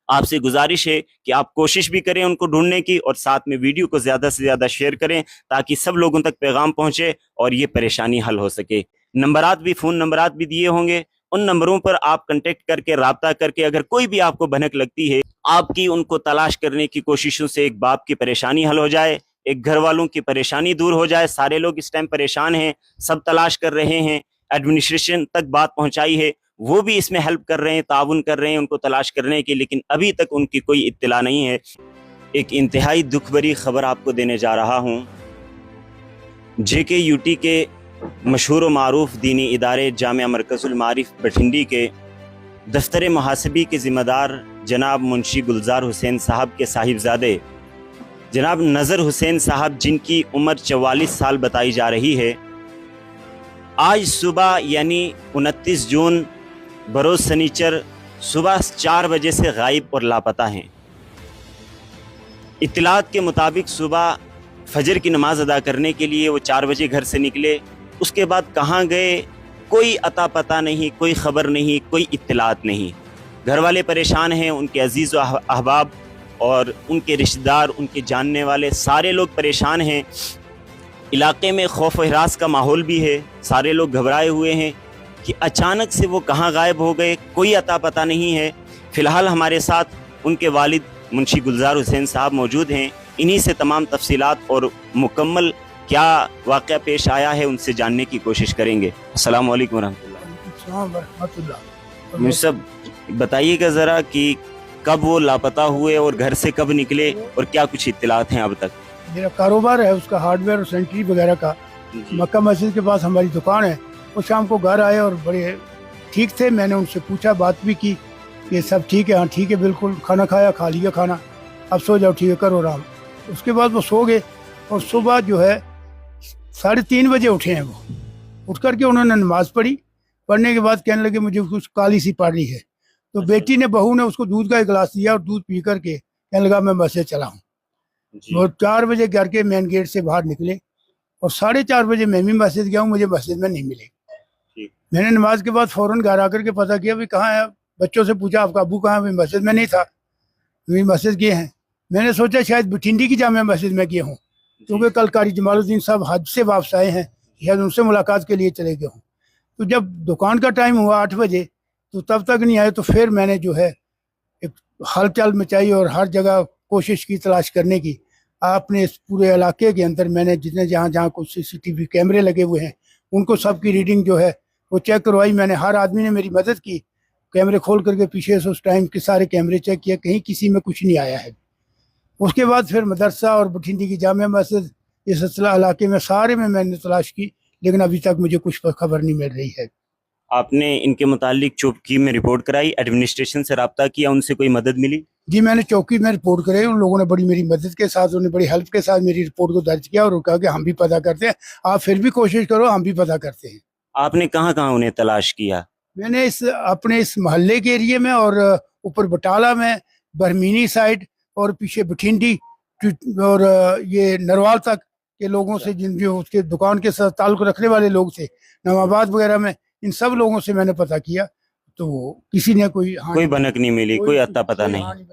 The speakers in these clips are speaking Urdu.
آپ سے گزارش ہے کہ آپ کوشش بھی کریں ان کو ڈھونڈنے کی، اور ساتھ میں ویڈیو کو زیادہ سے زیادہ شیئر کریں تاکہ سب لوگوں تک پیغام پہنچے اور یہ پریشانی حل ہو سکے۔ فون نمبرات بھی دیے ہوں گے، ان نمبروں پر آپ کنٹیکٹ کر کے، رابطہ کر کے، اگر کوئی بھی آپ کو بھنک لگتی ہے، آپ کی ان کو تلاش کرنے کی کوششوں سے ایک باپ کی پریشانی حل ہو جائے، ایک گھر والوں کی پریشانی دور ہو جائے۔ سارے لوگ اس ٹائم پریشان ہیں، سب تلاش کر رہے ہیں، ایڈمنسٹریشن تک بات پہنچائی ہے، وہ بھی اس میں ہیلپ کر رہے ہیں، تعاون کر رہے ہیں ان کو تلاش کرنے کی، لیکن ابھی تک ان کی کوئی اطلاع نہیں ہے۔ ایک انتہائی دکھ بھری خبر آپ کو دینے جا رہا ہوں۔ JKUT کے مشہور و معروف دینی ادارے جامعہ مرکز المعارف بٹھنڈی کے دفتر محاسبی کے ذمہ دار جناب منشی گلزار حسین صاحب کے صاحبزادے جناب نظر حسین صاحب، جن کی عمر 44 سال بتائی جا رہی ہے، آج صبح یعنی 29 جون بروز سنیچر صبح 4 بجے سے غائب اور لاپتہ ہیں۔ اطلاعات کے مطابق صبح فجر کی نماز ادا کرنے کے لیے وہ 4 بجے گھر سے نکلے، اس کے بعد کہاں گئے کوئی عطا پتہ نہیں، کوئی خبر نہیں، کوئی اطلاعات نہیں۔ گھر والے پریشان ہیں، ان کے عزیز و احباب اور ان کے رشتہ دار، ان کے جاننے والے سارے لوگ پریشان ہیں۔ علاقے میں خوف و ہراس کا ماحول بھی ہے، سارے لوگ گھبرائے ہوئے ہیں کہ اچانک سے وہ کہاں غائب ہو گئے، کوئی عطا پتہ نہیں ہے۔ فی الحال ہمارے ساتھ ان کے والد منشی گلزار حسین صاحب موجود ہیں، انہی سے تمام تفصیلات اور مکمل کیا واقعہ پیش آیا ہے ان سے جاننے کی کوشش کریں گے۔ السلام علیکم ورحمۃ اللہ۔ السلام ورحمۃ اللہ۔ مجھ سے بتائیے گا ذرا کہ کب وہ لاپتہ ہوئے اور گھر سے کب نکلے اور کیا کچھ اطلاعات ہیں اب تک؟ میرا کاروبار ہے اس کا، ہارڈ ویئر اور سینٹری وغیرہ کا۔ مکہ مسجد کے پاس ہماری دکان ہے۔ وہ شام کو گھر آئے اور بڑے ٹھیک تھے، میں نے ان سے پوچھا، بات بھی کی کہ سب ٹھیک ہے؟ ہاں ٹھیک ہے بالکل، کھانا کھایا، کھا لیا کھانا، اب سو جاؤ، ٹھیک ہے کرو آرام۔ اس کے بعد وہ سو گئے اور صبح جو ہے 3:30 بجے اٹھے ہیں۔ وہ اٹھ کر کے انہوں نے نماز پڑھی، پڑھنے کے بعد کہنے لگے مجھے کچھ کالی سی پڑ رہی ہے، تو بیٹی نے، بہو نے اس کو دودھ کا ایک گلاس دیا اور دودھ پی کر کے کہنے لگا میں مسجد چلا ہوں۔ وہ 4 بجے گھر کے مین گیٹ سے باہر نکلے اور 4:30 بجے میں بھی مسجد گیا ہوں، مجھے مسجد میں نہیں ملے۔ میں نے نماز کے بعد فوراً گھر آ کر کے پتہ کیا بھی کہاں ہے، بچوں سے پوچھا آپ کا ابو کہاں ہے؟ مسجد میں نہیں تھا، مسجد گئے ہیں۔ میں نے سوچا شاید بٹھنڈی کی جامع مسجد میں گئے ہوں، کیونکہ کل قاری جمال الدین صاحب حج سے واپس آئے ہیں، شاید ان سے ملاقات کے لیے چلے گئے ہوں۔ تو جب دکان کا ٹائم ہوا 8 بجے تو تب تک نہیں آئے، تو پھر میں نے جو ہے ایک ہلچل مچائی اور ہر جگہ کوشش کی تلاش کرنے کی۔ اپنے اس پورے علاقے کے اندر میں نے جتنے جہاں کچھ CCTV کیمرے لگے ہوئے ہیں ان کو سب کی ریڈنگ جو ہے وہ چیک کروائی میں نے، ہر آدمی نے میری مدد کی، کیمرے کھول کر کے پیچھے سے اس ٹائم کے سارے کیمرے چیک کیا، کہیں کسی میں کچھ نہیں آیا ہے۔ اس کے بعد پھر مدرسہ اور بٹھنڈی کی جامع مسجد، اس سلسلہ علاقے میں سارے میں نے تلاش کی، لیکن ابھی تک مجھے کچھ خبر نہیں مل رہی ہے۔ آپ نے ان کے متعلق چوکی میں رپورٹ کرائی، ایڈمنسٹریشن سے رابطہ کیا، ان سے کوئی مدد ملی؟ جی میں نے چوکی میں رپورٹ کرائی، ان لوگوں نے بڑی میری مدد کے ساتھ، انہوں نے بڑی ہیلپ کے ساتھ میری رپورٹ کو درج کیا اور کہا کہ ہم بھی پتہ کرتے ہیں، آپ پھر بھی کوشش کرو، ہم بھی پتہ کرتے ہیں۔ آپ نے کہاں کہاں انہیں تلاش کیا؟ میں نے اپنے اس محلے کے ایریے میں اور اوپر بٹالہ میں، برمینی سائڈ اور پیچھے بٹھنڈی اور یہ نروال تک کے لوگوں سے، جن جو اس کے دکان کے ساتھ تعلق رکھنے والے لوگ تھے، نام آباد وغیرہ میں، ان سب لوگوں سے میں نے پتہ کیا، تو کسی نے کوئی بھنک نہیں ملی، کوئی عطا پتہ نہیں۔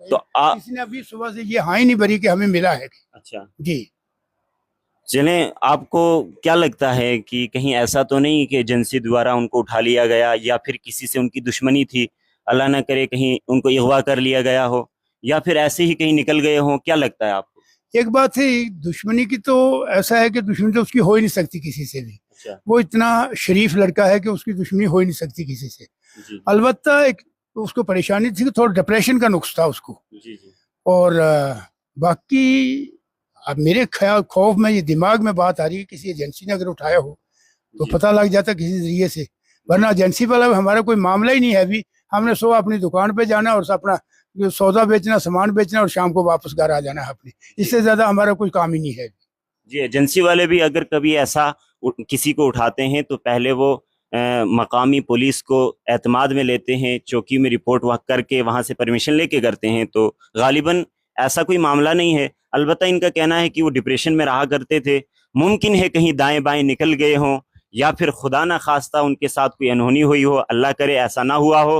تو کسی نے ابھی صبح سے یہ ہاں ہی نہیں بھری کہ ہمیں ملا ہے۔ اچھا جی چلیں، آپ کو کیا لگتا ہے کہ کہیں ایسا تو نہیں کہ ایجنسی دوارا ان کو اٹھا لیا گیا، یا پھر کسی سے ان کی دشمنی تھی، اللہ نہ کرے کہیں ان کو اغوا کر لیا گیا ہو، یا پھر ایسے ہی کہیں نکل گئے ہوں؟ کیا لگتا ہے آپ کو؟ ایک بات ہے دشمنی کی، تو ایسا ہے کہ دشمنی تو اس کی ہو ہی نہیں سکتی کسی سے بھی، وہ اتنا شریف لڑکا ہے کہ اس کی دشمنی ہو ہی نہیں سکتی کسی سے۔ البتہ ایک اس کو پریشانی تھی کہ تھوڑا ڈپریشن کا نقص تھا اس کو، اور باقی اب میرے خوف میں یہ دماغ میں بات آ رہی ہے کسی ایجنسی نے اگر اٹھایا ہو تو پتہ لگ جاتا کسی ذریعے سے، ورنہ ایجنسی والا ہمارا کوئی معاملہ ہی نہیں ہے ابھی۔ ہم نے صبح اپنی دکان پہ جانا اور اپنا سودا بیچنا، سامان بیچنا اور شام کو واپس گھر آ جانا ہے اپنے، اس سے زیادہ ہمارا کوئی کام ہی نہیں ہے۔ جی ایجنسی والے بھی اگر کبھی ایسا کسی کو اٹھاتے ہیں تو پہلے وہ مقامی پولیس کو اعتماد میں لیتے ہیں، چوکی میں رپورٹ کر کے وہاں سے پرمیشن لے کے کرتے ہیں، تو غالباً ایسا کوئی معاملہ نہیں ہے۔ البتہ ان کا کہنا ہے کہ وہ ڈپریشن میں رہا کرتے تھے، ممکن ہے کہیں دائیں بائیں نکل گئے ہوں، یا پھر خدا نہ خواستہ ان کے ساتھ کوئی انہونی ہوئی ہو، اللہ کرے ایسا نہ ہوا ہو۔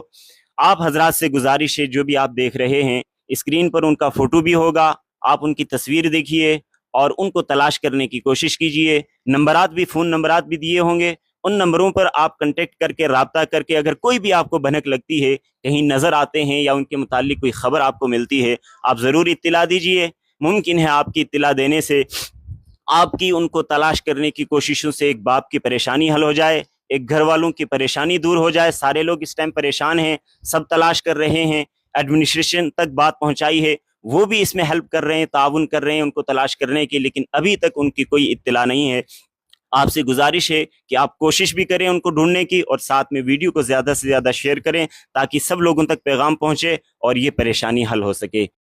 آپ حضرات سے گزارش ہے، جو بھی آپ دیکھ رہے ہیں اسکرین پر ان کا فوٹو بھی ہوگا، آپ ان کی تصویر دیکھیے اور ان کو تلاش کرنے کی کوشش کیجئے۔ نمبرات بھی، فون نمبرات بھی دیے ہوں گے، ان نمبروں پر آپ کنٹیکٹ کر کے، رابطہ کر کے، اگر کوئی بھی آپ کو بھنک لگتی ہے، کہیں نظر آتے ہیں یا ان کے متعلق کوئی خبر آپ کو ملتی ہے، آپ ضرور اطلاع دیجئے۔ ممکن ہے آپ کی اطلاع دینے سے آپ کی ان کو تلاش کرنے کی کوششوں سے ایک باپ کی پریشانی حل ہو جائے، ایک گھر والوں کی پریشانی دور ہو جائے۔ سارے لوگ اس ٹائم پریشان ہیں، سب تلاش کر رہے ہیں، ایڈمنسٹریشن تک بات پہنچائی ہے، وہ بھی اس میں ہیلپ کر رہے ہیں، تعاون کر رہے ہیں ان کو تلاش کرنے کی، لیکن ابھی تک ان کی کوئی اطلاع نہیں ہے۔ آپ سے گزارش ہے کہ آپ کوشش بھی کریں ان کو ڈھونڈنے کی، اور ساتھ میں ویڈیو کو زیادہ سے زیادہ شیئر کریں تاکہ سب لوگوں تک پیغام پہنچے اور یہ پریشانی حل ہو سکے۔